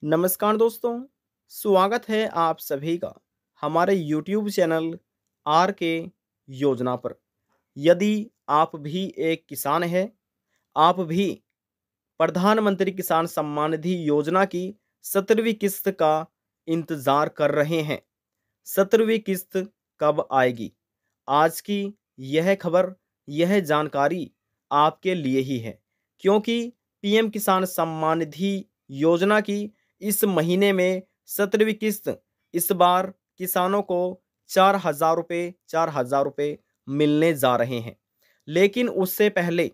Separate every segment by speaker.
Speaker 1: नमस्कार दोस्तों, स्वागत है आप सभी का हमारे YouTube चैनल आर के योजना पर। यदि आप भी एक किसान हैं, आप भी प्रधानमंत्री किसान सम्मान निधि योजना की 17वीं किस्त का इंतज़ार कर रहे हैं। 17वीं किस्त कब आएगी? आज की यह खबर, यह जानकारी आपके लिए ही है, क्योंकि पीएम किसान सम्मान निधि योजना की इस महीने में 17वीं किस्त इस बार किसानों को 4,000 रुपये मिलने जा रहे हैं। लेकिन उससे पहले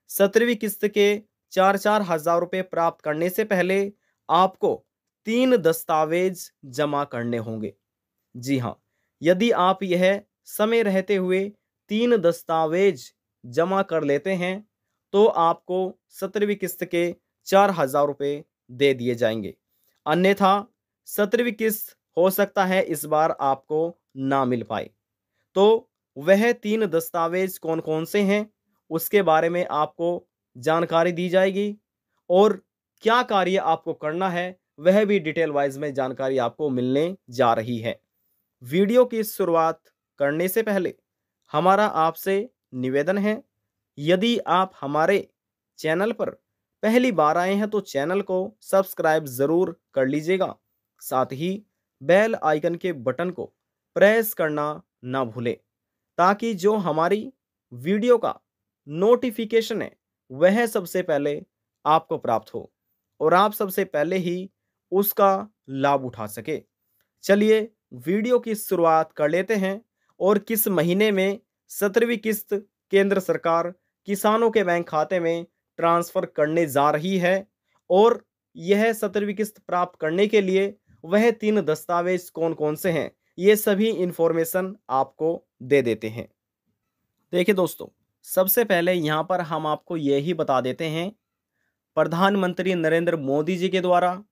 Speaker 1: 17वीं किस्त के 4,000 रुपये प्राप्त करने से पहले आपको 3 दस्तावेज जमा करने होंगे। जी हाँ, यदि आप यह समय रहते हुए 3 दस्तावेज जमा कर लेते हैं, तो आपको 17वीं किस्त के 4,000 रुपये दे दिए जाएंगे। अन्यथा 17वीं किस्त हो सकता है इस बार आपको ना मिल पाए। तो वह 3 दस्तावेज कौन-कौन से हैं, उसके बारे में आपको जानकारी दी जाएगी और क्या कार्य आपको करना है, वह भी डिटेल वाइज में जानकारी आपको मिलने जा रही है। वीडियो की शुरुआत करने से पहले हमारा आपसे निवेदन है, यदि आप हमारे चैनल पर पहली बार आए हैं तो चैनल को सब्सक्राइब ज़रूर कर लीजिएगा। साथ ही बेल आइकन के बटन को प्रेस करना ना भूलें, ताकि जो हमारी वीडियो का नोटिफिकेशन है वह सबसे पहले आपको प्राप्त हो और आप सबसे पहले ही उसका लाभ उठा सके। चलिए वीडियो की शुरुआत कर लेते हैं और किस महीने में 17वीं किस्त केंद्र सरकार किसानों के बैंक खाते में ट्रांसफर करने जा रही है और यह 17वीं किस्त प्राप्त करने के लिए वह 3 दस्तावेज कौन-कौन से हैं, ये सभी इंफॉर्मेशन आपको दे देते हैं। देखिए दोस्तों, सबसे पहले यहाँ पर हम आपको यही बता देते हैं, प्रधानमंत्री नरेंद्र मोदी जी के द्वारा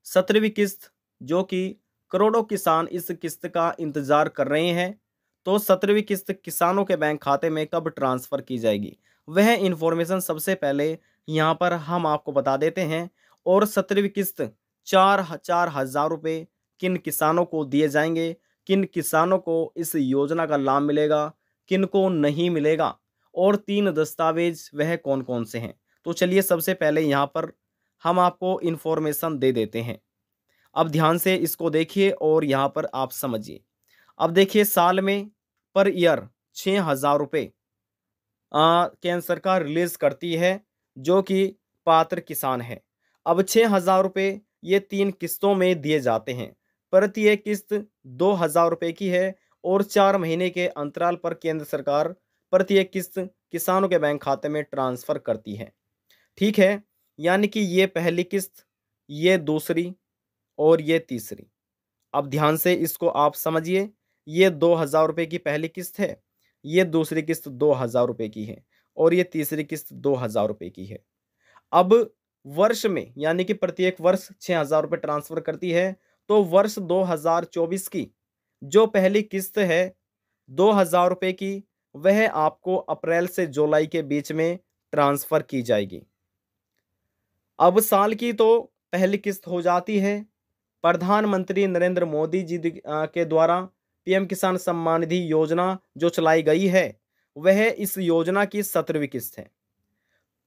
Speaker 1: 17वीं किस्त, जो कि करोड़ों किसान इस किस्त का इंतजार कर रहे हैं, तो 17वीं किस्त किसानों के बैंक खाते में कब ट्रांसफर की जाएगी, वह इंफॉर्मेशन सबसे पहले यहाँ पर हम आपको बता देते हैं। और 17वीं किस्त 4,000 रुपये किन किसानों को दिए जाएंगे, किन किसानों को इस योजना का लाभ मिलेगा, किन को नहीं मिलेगा और 3 दस्तावेज वह कौन कौन से हैं। तो चलिए सबसे पहले यहाँ पर हम आपको इंफॉर्मेशन दे देते हैं। अब ध्यान से इसको देखिए और यहाँ पर आप समझिए। अब देखिए, साल में पर ईयर 6,000 रुपये केंद्र सरकार रिलीज करती है, जो कि पात्र किसान है। अब 6,000 रुपये ये 3 किस्तों में दिए जाते हैं। प्रत्येक किस्त 2,000 रुपये की है और 4 महीने के अंतराल पर केंद्र सरकार प्रत्येक किस्त किसानों के बैंक खाते में ट्रांसफर करती है। ठीक है, यानी कि ये पहली किस्त, ये दूसरी और ये तीसरी। अब ध्यान से इसको आप समझिए, ये 2,000 रुपये की पहली किस्त है, ये दूसरी किस्त 2,000 रुपये की है और ये तीसरी किस्त 2,000 रुपये की है। अब वर्ष में, यानी कि प्रत्येक वर्ष 6,000 रुपये ट्रांसफर करती है, तो वर्ष 2024 की जो पहली किस्त है 2,000 रुपये की, वह आपको अप्रैल से जुलाई के बीच में ट्रांसफर की जाएगी। अब साल की तो पहली किस्त हो जाती है। प्रधानमंत्री नरेंद्र मोदी जी के द्वारा पीएम किसान सम्मान निधि योजना जो चलाई गई है, वह इस योजना की 17वीं किस्त है।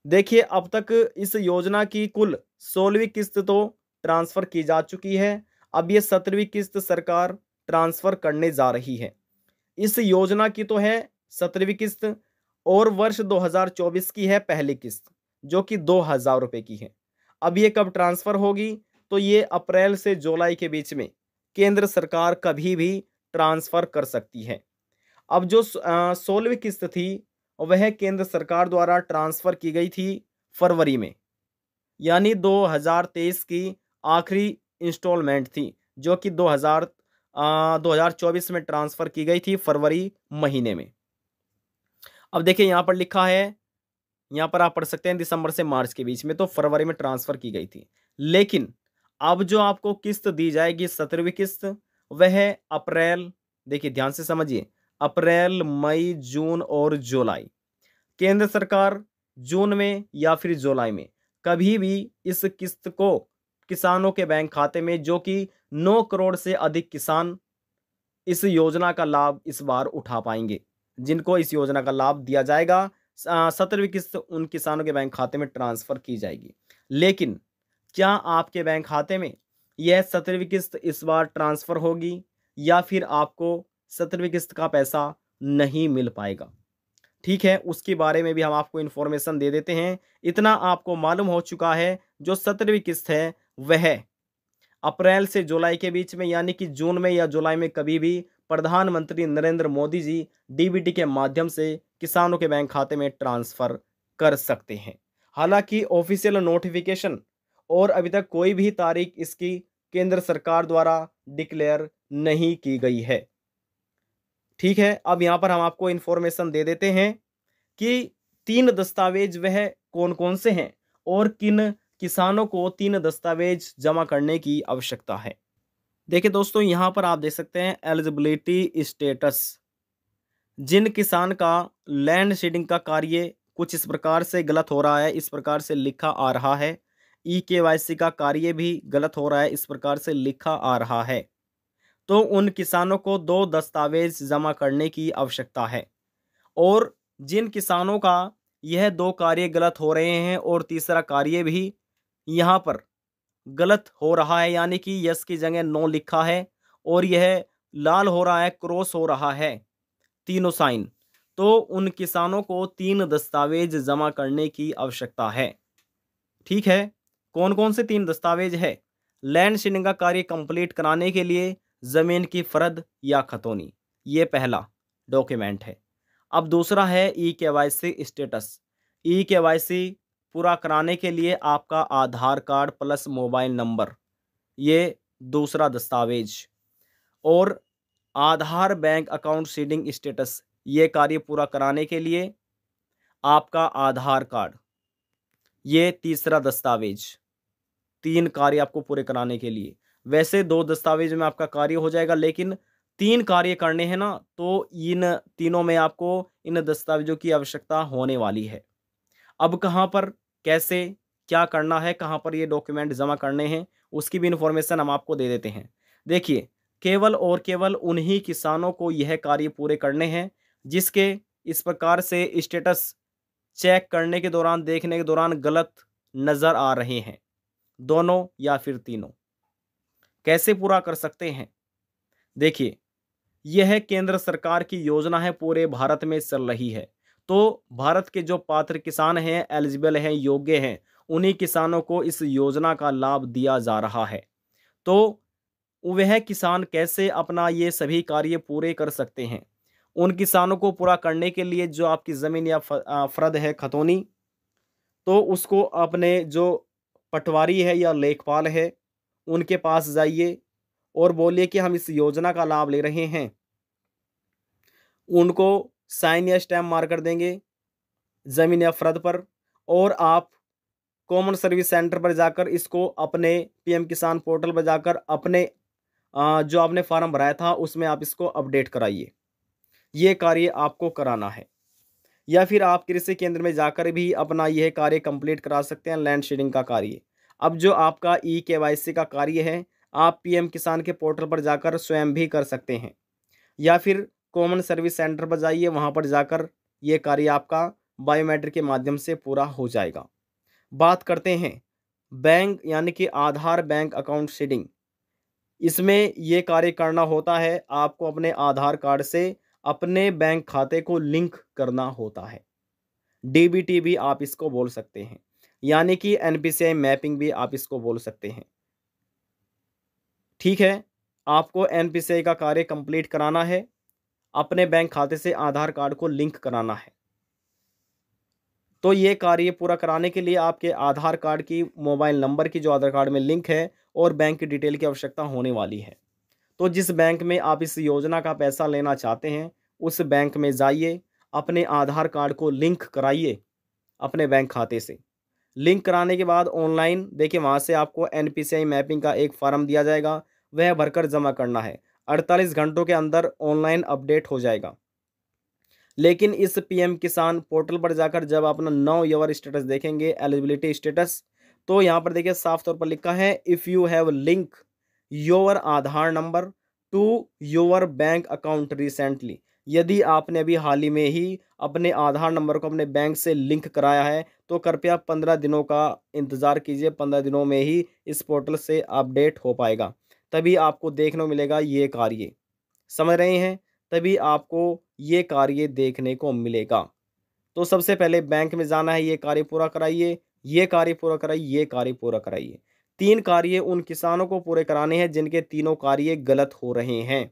Speaker 1: देखिए, अब तक इस योजना की कुल 16वीं किस्त तो ट्रांसफर की जा चुकी है। अब ये 17वीं किस्त सरकार ट्रांसफर करने जा रही है। इस योजना की तो है 17वीं किस्त और वर्ष 2024 की है पहली किस्त, जो कि 2,000 रुपये की है। अब ये कब ट्रांसफर होगी, तो ये अप्रैल से जुलाई के बीच में केंद्र सरकार कभी भी ट्रांसफर कर सकती है। अब जो 16वीं किस्त थी, वह केंद्र सरकार द्वारा ट्रांसफर की गई थी फरवरी में, यानी 2023 की आखिरी इंस्टॉलमेंट थी, जो कि 2024 में ट्रांसफर की गई थी फरवरी महीने में। अब देखिए यहाँ पर लिखा है, यहाँ पर आप पढ़ सकते हैं दिसंबर से मार्च के बीच में, तो फरवरी में ट्रांसफर की गई थी। लेकिन अब जो आपको किस्त दी जाएगी 17वीं किस्त, वह अप्रैल, देखिए ध्यान से समझिए, अप्रैल, मई, जून और जुलाई। केंद्र सरकार जून में या फिर जुलाई में कभी भी इस किस्त को किसानों के बैंक खाते में, जो कि 9 करोड़ से अधिक किसान इस योजना का लाभ इस बार उठा पाएंगे, जिनको इस योजना का लाभ दिया जाएगा। 17वीं किस्त उन किसानों के बैंक खाते में ट्रांसफर की जाएगी। लेकिन क्या आपके बैंक खाते में यह 17वीं किस्त इस बार ट्रांसफर होगी या फिर आपको 17वीं किस्त का पैसा नहीं मिल पाएगा? ठीक है, उसके बारे में भी हम आपको इन्फॉर्मेशन दे देते हैं। इतना आपको मालूम हो चुका है, जो 17वीं किस्त है वह अप्रैल से जुलाई के बीच में, यानी कि जून में या जुलाई में कभी भी प्रधानमंत्री नरेंद्र मोदी जी डीबीटी के माध्यम से किसानों के बैंक खाते में ट्रांसफर कर सकते हैं। हालांकि ऑफिशियल नोटिफिकेशन और अभी तक कोई भी तारीख इसकी केंद्र सरकार द्वारा डिक्लेयर नहीं की गई है। ठीक है, अब यहां पर हम आपको इंफॉर्मेशन दे देते हैं कि 3 दस्तावेज वह कौन-कौन से हैं और किन किसानों को 3 दस्तावेज जमा करने की आवश्यकता है। देखिए दोस्तों, यहाँ पर आप देख सकते हैं एलिजिबिलिटी स्टेटस। जिन किसान का लैंड सीडिंग का कार्य कुछ इस प्रकार से गलत हो रहा है, इस प्रकार से लिखा आ रहा है। ई-केवाईसी का कार्य भी गलत हो रहा है, इस प्रकार से लिखा आ रहा है। तो उन किसानों को 2 दस्तावेज जमा करने की आवश्यकता है। और जिन किसानों का यह 2 कार्य गलत हो रहे हैं और तीसरा कार्य भी यहाँ पर गलत हो रहा है, यानी कि यस की जगह नो लिखा है और यह लाल हो रहा है, क्रॉस हो रहा है, तीनों साइन, तो उन किसानों को 3 दस्तावेज जमा करने की आवश्यकता है। ठीक है, कौन-कौन से 3 दस्तावेज है? लैंड सीडिंग का कार्य कंप्लीट कराने के लिए जमीन की फर्द या खतौनी, ये पहला डॉक्यूमेंट है। अब दूसरा है ई-केवाईसी स्टेटस। ई-केवाईसी पूरा कराने के लिए आपका आधार कार्ड प्लस मोबाइल नंबर, ये दूसरा दस्तावेज। और आधार बैंक अकाउंट सीडिंग स्टेटस, ये कार्य पूरा कराने के लिए आपका आधार कार्ड, ये तीसरा दस्तावेज। 3 कार्य आपको पूरे कराने के लिए। वैसे 2 दस्तावेज में आपका कार्य हो जाएगा, लेकिन 3 कार्य करने हैं ना, तो इन तीनों में आपको इन दस्तावेजों की आवश्यकता होने वाली है। अब कहाँ पर, कैसे, क्या करना है, कहाँ पर ये डॉक्यूमेंट जमा करने हैं, उसकी भी इन्फॉर्मेशन हम आपको दे देते हैं। देखिए, केवल और केवल उन्हीं किसानों को यह कार्य पूरे करने हैं जिसके इस प्रकार से स्टेटस चेक करने के दौरान, देखने के दौरान गलत नजर आ रहे हैं, दोनों या फिर तीनों। कैसे पूरा कर सकते हैं? देखिए, यह केंद्र सरकार की योजना है, पूरे भारत में चल रही है। तो भारत के जो पात्र किसान हैं, एलिजिबल हैं, योग्य हैं, उन्हीं किसानों को इस योजना का लाभ दिया जा रहा है। तो वह किसान कैसे अपना ये सभी कार्य पूरे कर सकते हैं? उन किसानों को पूरा करने के लिए जो आपकी ज़मीन या फ़र्द है, खतौनी, तो उसको अपने जो पटवारी है या लेखपाल है, उनके पास जाइए और बोलिए कि हम इस योजना का लाभ ले रहे हैं। उनको साइन या स्टैम्प मार कर देंगे ज़मीन या फ़र्द पर, और आप कॉमन सर्विस सेंटर पर जाकर इसको अपने पीएम किसान पोर्टल पर जाकर अपने जो आपने फॉर्म भराया था उसमें आप इसको अपडेट कराइए। ये कार्य आपको कराना है। या फिर आप कृषि केंद्र में जाकर भी अपना यह कार्य कंप्लीट करा सकते हैं, लैंड शेडिंग का कार्य। अब जो आपका ई-केवाईसी का कार्य है, आप पीएम किसान के पोर्टल पर जाकर स्वयं भी कर सकते हैं, या फिर कॉमन सर्विस सेंटर पर जाइए, वहाँ पर जाकर ये कार्य आपका बायोमेट्रिक के माध्यम से पूरा हो जाएगा। बात करते हैं बैंक, यानी कि आधार बैंक अकाउंट सीडिंग। इसमें ये कार्य करना होता है, आपको अपने आधार कार्ड से अपने बैंक खाते को लिंक करना होता है। डीबीटी भी आप इसको बोल सकते हैं, यानी कि एनपीसीआई मैपिंग भी आप इसको बोल सकते हैं। ठीक है, आपको एनपीसीआई का कार्य कंप्लीट कराना है, अपने बैंक खाते से आधार कार्ड को लिंक कराना है। तो ये कार्य पूरा कराने के लिए आपके आधार कार्ड की मोबाइल नंबर की जो आधार कार्ड में लिंक है और बैंक की डिटेल की आवश्यकता होने वाली है। तो जिस बैंक में आप इस योजना का पैसा लेना चाहते हैं, उस बैंक में जाइए, अपने आधार कार्ड को लिंक कराइए अपने बैंक खाते से। लिंक कराने के बाद ऑनलाइन देखिए, वहाँ से आपको एनपीसीआई मैपिंग का एक फॉर्म दिया जाएगा, वह भरकर जमा करना है। 48 घंटों के अंदर ऑनलाइन अपडेट हो जाएगा। लेकिन इस पीएम किसान पोर्टल पर जाकर जब अपना 9 ईयर स्टेटस देखेंगे, एलिजिबिलिटी स्टेटस, तो यहाँ पर देखिए साफ तौर पर लिखा है, if you have link your Aadhaar number two your bank account recently, यदि आपने अभी हाल ही में ही अपने आधार नंबर को अपने बैंक से लिंक कराया है तो कृपया 15 दिनों का इंतज़ार कीजिए। 15 दिनों में ही इस पोर्टल से अपडेट हो पाएगा, तभी आपको देखने को मिलेगा ये कार्य। समझ रहे हैं? तभी आपको ये कार्य देखने को मिलेगा। तो सबसे पहले बैंक में जाना है, ये कार्य पूरा कराइए, ये कार्य पूरा कराइए, ये कार्य पूरा कराइए। 3 कार्य उन किसानों को पूरे कराने हैं जिनके तीनों कार्य गलत हो रहे हैं,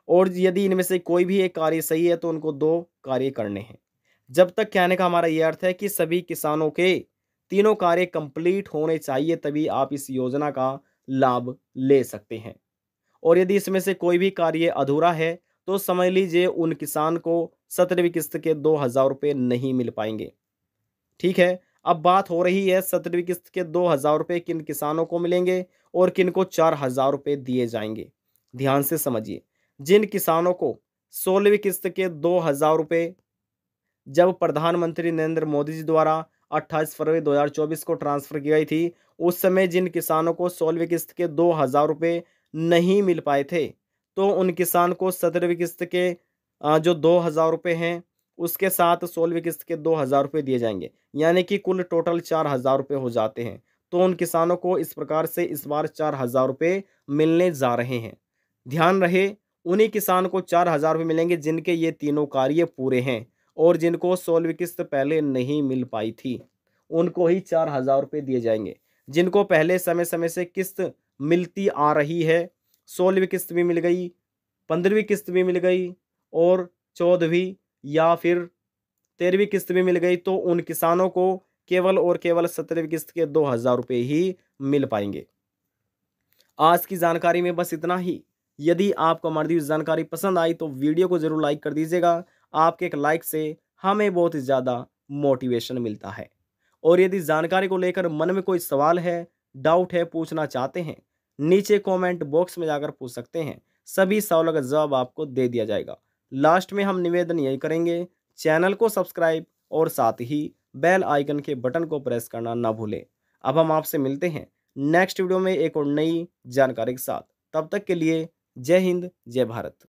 Speaker 1: और यदि इनमें से कोई भी एक कार्य सही है तो उनको 2 कार्य करने हैं। जब तक कहने का हमारा ये अर्थ है कि सभी किसानों के तीनों कार्य कंप्लीट होने चाहिए, तभी आप इस योजना का लाभ ले सकते हैं। और यदि इसमें से कोई भी कार्य अधूरा है तो समझ लीजिए उन किसान को 17वीं किस्त के 2,000 रुपये नहीं मिल पाएंगे। ठीक है, अब बात हो रही है 17वीं किस्त के 2,000 रुपये किन किसानों को मिलेंगे और किन को 4,000 रुपये दिए जाएंगे। ध्यान से समझिए, जिन किसानों को 16वीं किस्त के 2,000 रुपये जब प्रधानमंत्री नरेंद्र मोदी जी द्वारा 28 फरवरी 2024 को ट्रांसफर की गई थी, उस समय जिन किसानों को 16वीं किस्त के 2,000 रुपये नहीं मिल पाए थे, तो उन किसान को 17वीं किस्त के जो 2,000 रुपये हैं, उसके साथ 16वीं किस्त के 2,000 रुपये दिए जाएंगे, यानी कि कुल टोटल 4,000 रुपये हो जाते हैं। तो उन किसानों को इस प्रकार से इस बार 4,000 रुपये मिलने जा रहे हैं। ध्यान रहे, उन्हीं किसान को 4,000 रुपये मिलेंगे जिनके ये तीनों कार्य पूरे हैं, और जिनको 16वीं किस्त पहले नहीं मिल पाई थी, उनको ही 4,000 रुपये दिए जाएंगे। जिनको पहले समय समय से किस्त मिलती आ रही है, 16वीं किस्त भी मिल गई, 15वीं किस्त भी मिल गई और 14वीं या फिर 13वीं किस्त भी मिल गई, तो उन किसानों को केवल और केवल 17वीं किस्त के 2,000 रुपये ही मिल पाएंगे। आज की जानकारी में बस इतना ही। यदि आपको हमारी दी हुई जानकारी पसंद आई तो वीडियो को ज़रूर लाइक कर दीजिएगा। आपके एक लाइक से हमें बहुत ही ज़्यादा मोटिवेशन मिलता है। और यदि जानकारी को लेकर मन में कोई सवाल है, डाउट है, पूछना चाहते हैं, नीचे कमेंट बॉक्स में जाकर पूछ सकते हैं। सभी सवालों का जवाब आपको दे दिया जाएगा। लास्ट में हम निवेदन यही करेंगे, चैनल को सब्सक्राइब और साथ ही बेल आइकन के बटन को प्रेस करना ना भूलें। अब हम आपसे मिलते हैं नेक्स्ट वीडियो में एक और नई जानकारी के साथ। तब तक के लिए जय हिंद, जय भारत।